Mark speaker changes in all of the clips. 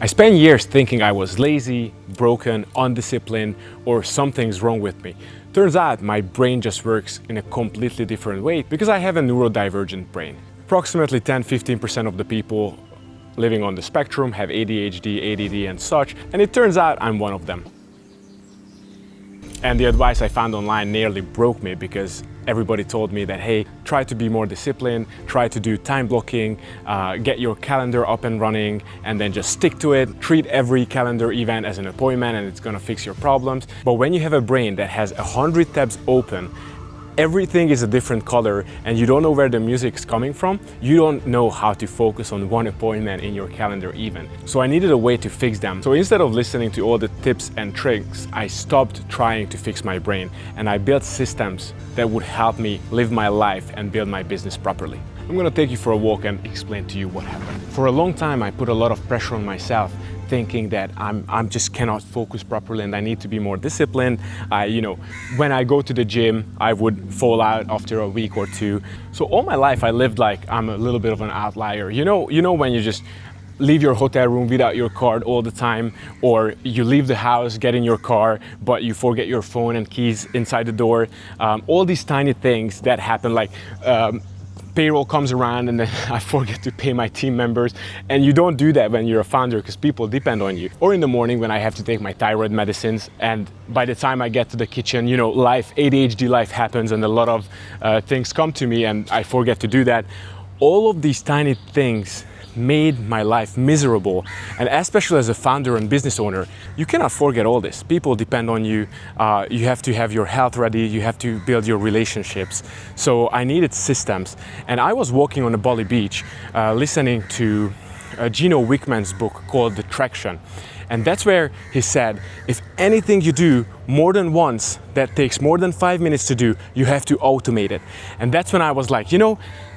Speaker 1: I spent years thinking I was lazy, broken, undisciplined, or something's wrong with me. Turns out my brain just works in a completely different way because I have a neurodivergent brain. Approximately 10-15% of the people living on the spectrum have ADHD, ADD and such, and it turns out I'm one of them. And the advice I found online nearly broke me because everybody told me that, hey, try to be more disciplined, try to do time blocking, get your calendar up and running, and then just stick to it. Treat every calendar event as an appointment and it's gonna fix your problems. But when you have a brain that has 100 tabs open, everything is a different color and you don't know where the music's coming from, you don't know how to focus on one appointment in your calendar even. So I needed a way to fix them. So instead of listening to all the tips and tricks, I stopped trying to fix my brain and I built systems that would help me live my life and build my business properly. I'm gonna take you for a walk and explain to you what happened. For a long time, I put a lot of pressure on myself, thinking that I'm just cannot focus properly and I need to be more disciplined. When I go to the gym, I would fall out after a week or two. So all my life I lived like I'm a little bit of an outlier. You know when you just leave your hotel room without your card all the time, or you leave the house, get in your car, but you forget your phone and keys inside the door. All these tiny things that happen, like payroll comes around and then I forget to pay my team members, and you don't do that when you're a founder because people depend on you. Or in the morning when I have to take my thyroid medicines, and by the time I get to the kitchen, ADHD life happens and a lot of things come to me and I forget to do that. All of these tiny things made my life miserable, and especially as a founder and business owner, you cannot forget all this. People depend on you, you have to have your health ready, you have to build your relationships. So I needed systems, and I was walking on a Bali beach listening to Gino Wickman's book called The Traction. And that's where he said, if anything you do more than once that takes more than 5 minutes to do, you have to automate it. And that's when I was like,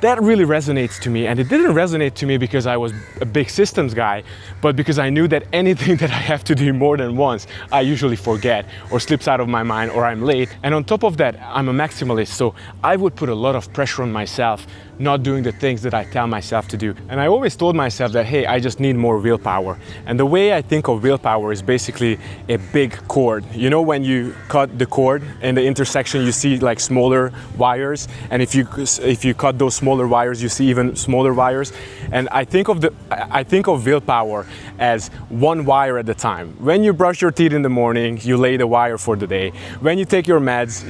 Speaker 1: that really resonates to me. And it didn't resonate to me because I was a big systems guy, but because I knew that anything that I have to do more than once, I usually forget or slips out of my mind or I'm late. And on top of that, I'm a maximalist. So I would put a lot of pressure on myself, not doing the things that I tell myself to do. And I always told myself that, hey, I just need more willpower. And the way I think of willpower is basically a big cord. When you cut the cord in the intersection, you see like smaller wires. And if you cut those smaller wires, you see even smaller wires. And I think of willpower as one wire at a time. When you brush your teeth in the morning, you lay the wire for the day. When you take your meds,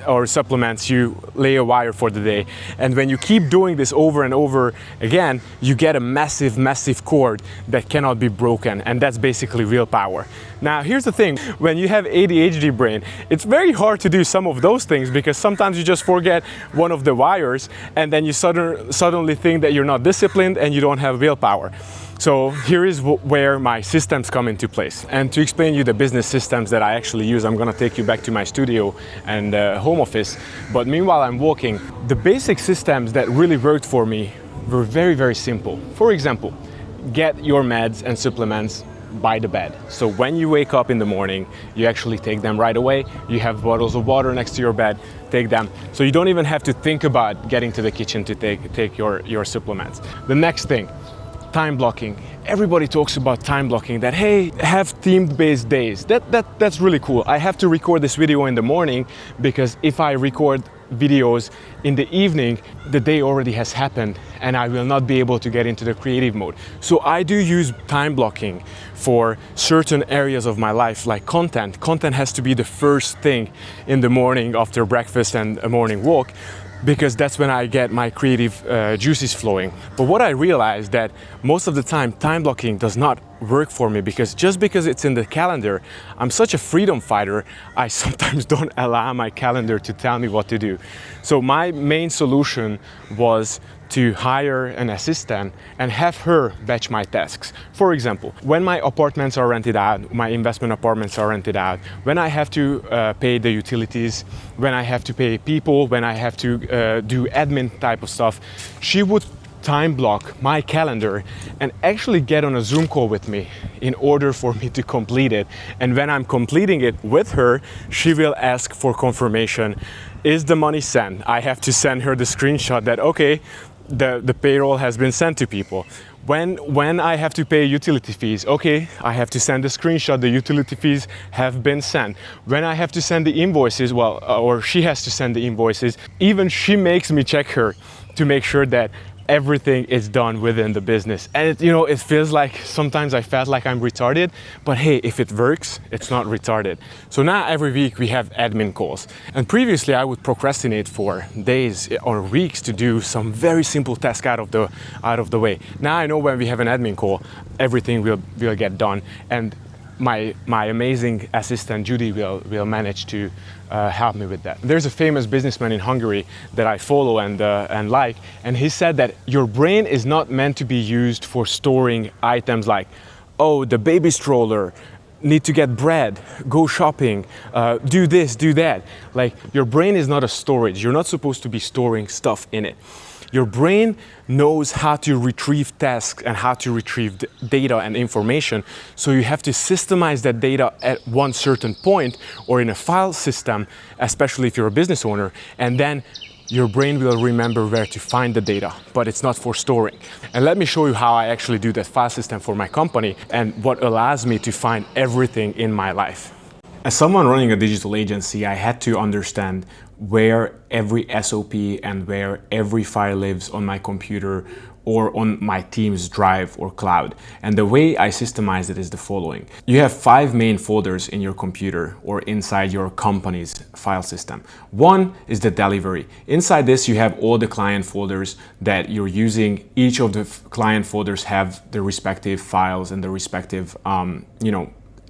Speaker 1: or supplements, you lay a wire for the day. And when you keep doing this over and over again, you get a massive, massive cord that cannot be broken. And that's basically willpower. Now, here's the thing. When you have ADHD brain, it's very hard to do some of those things because sometimes you just forget one of the wires and then you suddenly think that you're not disciplined and you don't have willpower. So here is where my systems come into place. And to explain you the business systems that I actually use, I'm gonna take you back to my studio and home office. But meanwhile I'm walking, the basic systems that really worked for me were very, very simple. For example, get your meds and supplements by the bed. So when you wake up in the morning, you actually take them right away. You have bottles of water next to your bed, take them. So you don't even have to think about getting to the kitchen to take your supplements. The next thing, time blocking. Everybody talks about time blocking, that hey, have theme-based days. That's really cool. I have to record this video in the morning because if I record videos in the evening, the day already has happened and I will not be able to get into the creative mode. So I do use time blocking for certain areas of my life, like content. Content has to be the first thing in the morning after breakfast and a morning walk, because that's when I get my creative juices flowing. But what I realized that most of the time blocking does not work for me because just because it's in the calendar, I'm such a freedom fighter, I sometimes don't allow my calendar to tell me what to do. So my main solution was to hire an assistant and have her batch my tasks. For example, when my apartments are rented out, my investment apartments are rented out, when I have to pay the utilities, when I have to pay people, when I have to do admin type of stuff, she would time block my calendar and actually get on a Zoom call with me in order for me to complete it. And when I'm completing it with her, she will ask for confirmation. Is the money sent? I have to send her the screenshot that, okay, the payroll has been sent to people. When I have to pay utility fees, okay, I have to send a screenshot, the utility fees have been sent. When I have to send the invoices, well, or she has to send the invoices, even she makes me check her to make sure that everything is done within the business. And it feels like sometimes I felt like I'm retarded, but hey, if it works, it's not retarded. So now every week we have admin calls. And previously I would procrastinate for days or weeks to do some very simple task out of the way. Now I know when we have an admin call, everything will get done. And my amazing assistant Judy will manage to help me with that. There's a famous businessman in Hungary that I follow and like, and he said that your brain is not meant to be used for storing items like, oh, the baby stroller, need to get bread, go shopping, do this, do that. Like, your brain is not a storage. You're not supposed to be storing stuff in it. Your brain knows how to retrieve tasks and how to retrieve data and information. So you have to systemize that data at one certain point or in a file system, especially if you're a business owner, and then your brain will remember where to find the data, but it's not for storing. And let me show you how I actually do that file system for my company and what allows me to find everything in my life. As someone running a digital agency, I had to understand where every SOP and where every file lives on my computer or on my team's drive or cloud. And the way I systemize it is the following. You have 5 main folders in your computer or inside your company's file system. One is the delivery. Inside this, you have all the client folders that you're using. Each of the client folders have the respective files and the respective,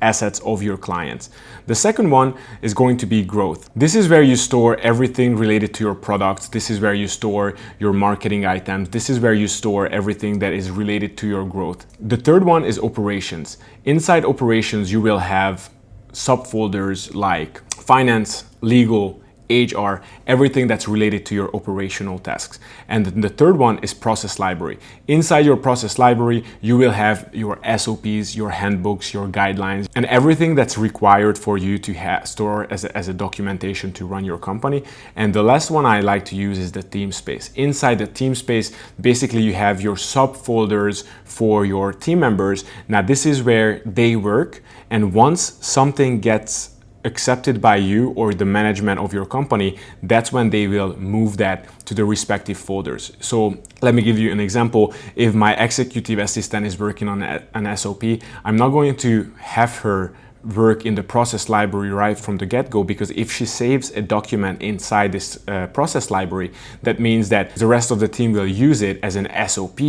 Speaker 1: assets of your clients. The second one is going to be growth. This is where you store everything related to your products. This is where you store your marketing items. This is where you store everything that is related to your growth. The third one is operations. Inside operations, you will have subfolders like finance, legal, HR, everything that's related to your operational tasks. And the third one is process library. Inside your process library, you will have your SOPs, your handbooks, your guidelines, and everything that's required for you to store as a documentation to run your company. And the last one I like to use is the team space. Inside the team space, basically you have your subfolders for your team members. Now this is where they work, and once something gets accepted by you or the management of your company, that's when they will move that to the respective folders. So let me give you an example. If my executive assistant is working on an SOP, I'm not going to have her work in the process library right from the get-go, because if she saves a document inside this process library, that means that the rest of the team will use it as an SOP,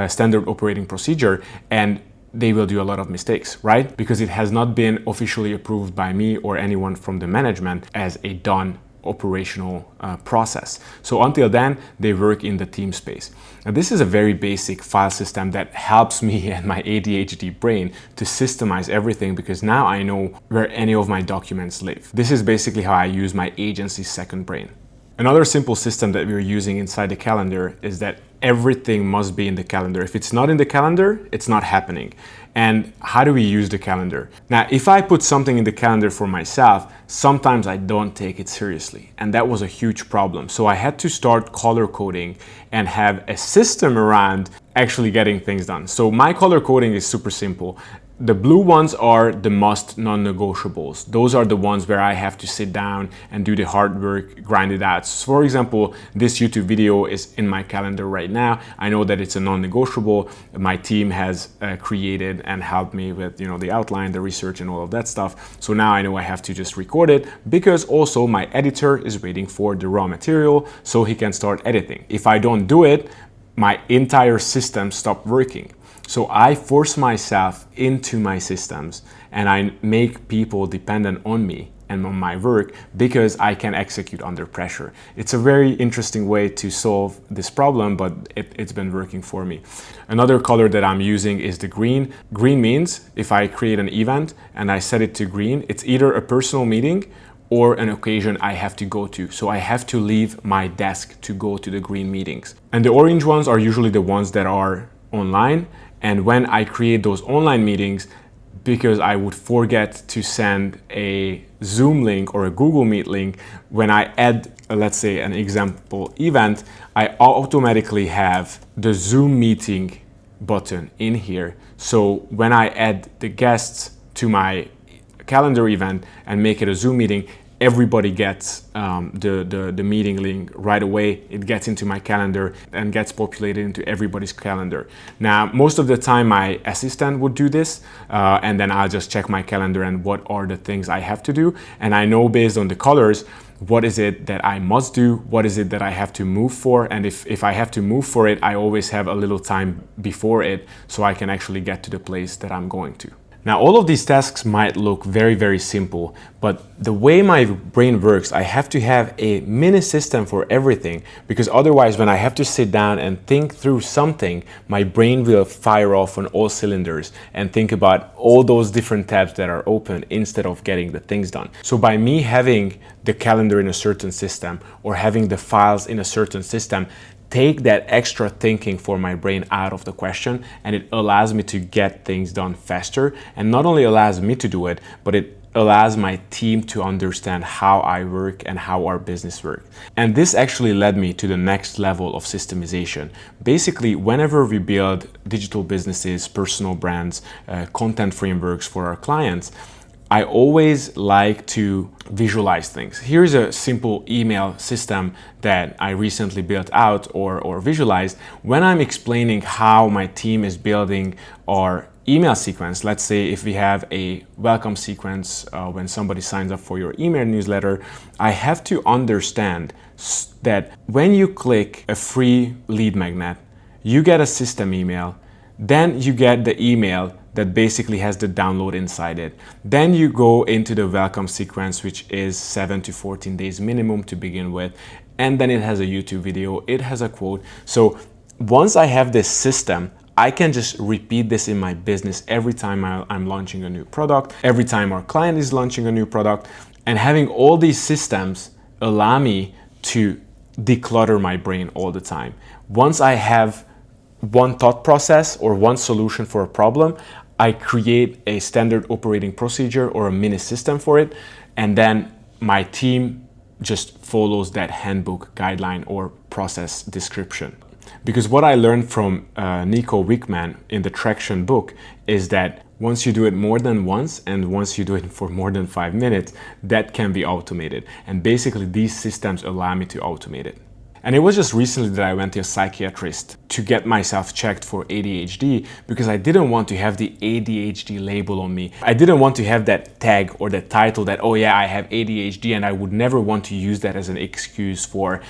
Speaker 1: standard operating procedure, and they will do a lot of mistakes, right? Because it has not been officially approved by me or anyone from the management as a done operational process. So until then, they work in the team space. Now, this is a very basic file system that helps me and my ADHD brain to systemize everything, because now I know where any of my documents live. This is basically how I use my agency's second brain. Another simple system that we're using inside the calendar is that everything must be in the calendar. If it's not in the calendar, it's not happening. And how do we use the calendar? Now, if I put something in the calendar for myself, sometimes I don't take it seriously. And that was a huge problem. So I had to start color coding and have a system around actually getting things done. So my color coding is super simple. The blue ones are the must non-negotiables. Those are the ones where I have to sit down and do the hard work, grind it out. So for example, this YouTube video is in my calendar right now. I know that it's a non-negotiable. My team has created and helped me with the outline, the research, and all of that stuff. So now I know I have to just record it, because also my editor is waiting for the raw material so he can start editing. If I don't do it, my entire system stopped working. So I force myself into my systems and I make people dependent on me and on my work, because I can execute under pressure. It's a very interesting way to solve this problem, but it's been working for me. Another color that I'm using is the green. Green means if I create an event and I set it to green, it's either a personal meeting or an occasion I have to go to. So I have to leave my desk to go to the green meetings. And the orange ones are usually the ones that are online. And when I create those online meetings, because I would forget to send a Zoom link or a Google Meet link, when I add, let's say, an example event, I automatically have the Zoom meeting button in here. So when I add the guests to my calendar event and make it a Zoom meeting, everybody gets the meeting link right away. It gets into my calendar and gets populated into everybody's calendar. Now, most of the time my assistant would do this, and then I'll just check my calendar and what are the things I have to do. And I know based on the colors, what is it that I must do? What is it that I have to move for? And if I have to move for it, I always have a little time before it so I can actually get to the place that I'm going to. Now, all of these tasks might look very, very simple, but the way my brain works, I have to have a mini system for everything, because otherwise when I have to sit down and think through something, my brain will fire off on all cylinders and think about all those different tabs that are open instead of getting the things done. So by me having the calendar in a certain system or having the files in a certain system, take that extra thinking for my brain out of the question, and it allows me to get things done faster. And not only allows me to do it, but it allows my team to understand how I work and how our business works. And this actually led me to the next level of systemization. Basically, whenever we build digital businesses, personal brands, content frameworks for our clients, I always like to visualize things. Here's a simple email system that I recently built out or visualized. When I'm explaining how my team is building our email sequence, let's say if we have a welcome sequence when somebody signs up for your email newsletter, I have to understand that when you click a free lead magnet, you get a system email, then you get the email that basically has the download inside it. Then you go into the welcome sequence, which is 7 to 14 days minimum to begin with. And then it has a YouTube video, it has a quote. So once I have this system, I can just repeat this in my business every time I'm launching a new product, every time our client is launching a new product. And having all these systems allow me to declutter my brain all the time. Once I have one thought process or one solution for a problem, I create a standard operating procedure or a mini system for it, and then my team just follows that handbook guideline or process description. Because what I learned from Nico Wickman in the Traction book is that once you do it more than once and once you do it for more than 5 minutes, that can be automated. And basically these systems allow me to automate it. And it was just recently that I went to a psychiatrist to get myself checked for ADHD, because I didn't want to have the ADHD label on me. I didn't want to have that tag or that title that, oh yeah, I have ADHD, and I would never want to use that as an excuse for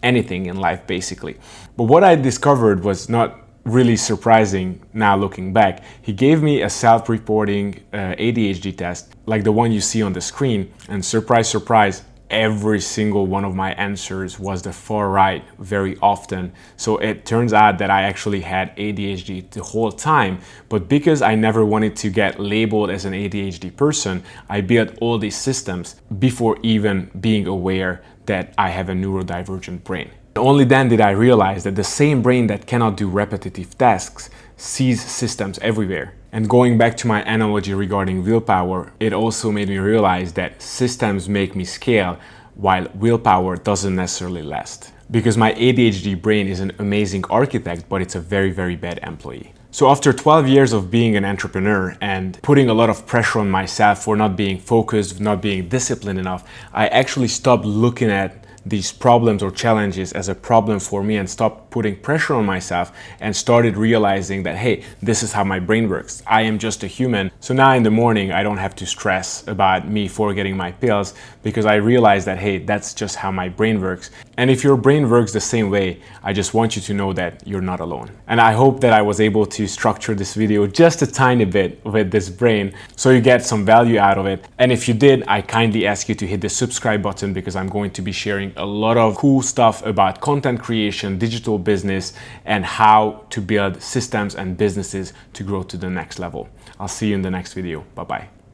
Speaker 1: anything in life, basically. But what I discovered was not really surprising now looking back. He gave me a self-reporting ADHD test, like the one you see on the screen, and surprise, surprise, every single one of my answers was the far right very often. So it turns out that I actually had ADHD the whole time, but because I never wanted to get labeled as an ADHD person, I built all these systems before even being aware that I have a neurodivergent brain. Only then did I realize that the same brain that cannot do repetitive tasks sees systems everywhere. And going back to my analogy regarding willpower, it also made me realize that systems make me scale while willpower doesn't necessarily last. Because my ADHD brain is an amazing architect, but it's a very, very bad employee. So after 12 years of being an entrepreneur and putting a lot of pressure on myself for not being focused, not being disciplined enough, I actually stopped looking at these problems or challenges as a problem for me and stopped putting pressure on myself and started realizing that, hey, this is how my brain works. I am just a human. So now in the morning, I don't have to stress about me forgetting my pills, because I realize that, hey, that's just how my brain works. And if your brain works the same way, I just want you to know that you're not alone. And I hope that I was able to structure this video just a tiny bit with this brain so you get some value out of it. And if you did, I kindly ask you to hit the subscribe button, because I'm going to be sharing a lot of cool stuff about content creation, digital business, and how to build systems and businesses to grow to the next level. I'll see you in the next video. Bye-bye.